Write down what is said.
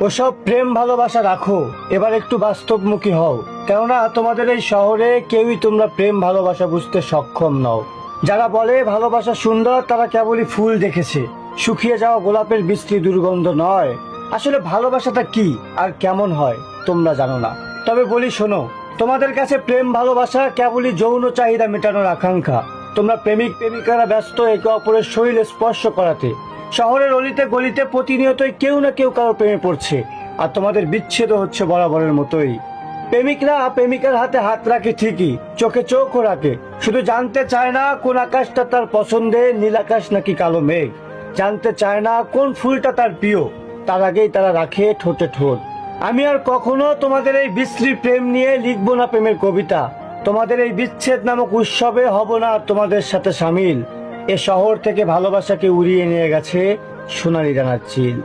ওসব প্রেম ভালোবাসা রাখো, এবার একটু বাস্তবমুখী হও। কেননা তোমাদের এই শহরে কেউই তোমরা প্রেম ভালোবাসা বুঝতে সক্ষম নও। যারা বলে ভালোবাসা সুন্দর, তারা কেবলই ফুল দেখেছে, শুকিয়ে যাওয়া গোলাপের বিশ্রী দুর্গন্ধ নয়। আসলে ভালোবাসাটা কি আর কেমন হয় তোমরা জানো না। তবে বলি শোনো, তোমাদের কাছে প্রেম ভালোবাসা কেবলই যৌন চাহিদা মেটানোর আকাঙ্ক্ষা। তোমরা প্রেমিক প্রেমিকারা ব্যস্ত একে অপরের শরীরে স্পর্শ করাতে। শহরের অলিতে গলিতে প্রতিনিয়তই কেউ না কেউ কারো প্রেমে পড়ছে, আর তোমাদের বিচ্ছেদ হচ্ছে বরাবরের মতোই। প্রেমিকরা প্রেমিকার হাতে হাত রাখে ঠিকই, চোখে চোখও রাখে, শুধু জানতে চায় না কোন আকাশটা তার পছন্দের, নীল আকাশ নাকি কালো মেঘ। জানতে চায় না কোন ফুলটা তার প্রিয়, তার আগেই তারা রাখে ঠোঁটে ঠোঁট। আমি আর কখনো তোমাদের এই বিশ্রী প্রেম নিয়ে লিখবো না প্রেমের কবিতা। তোমাদের এই বিচ্ছেদ নামক উৎসবে হব না তোমাদের সাথে সামিল। এ শহর থেকে ভালোবাসাকে উড়িয়ে নিয়ে গেছে সোনালি ডানার চিল।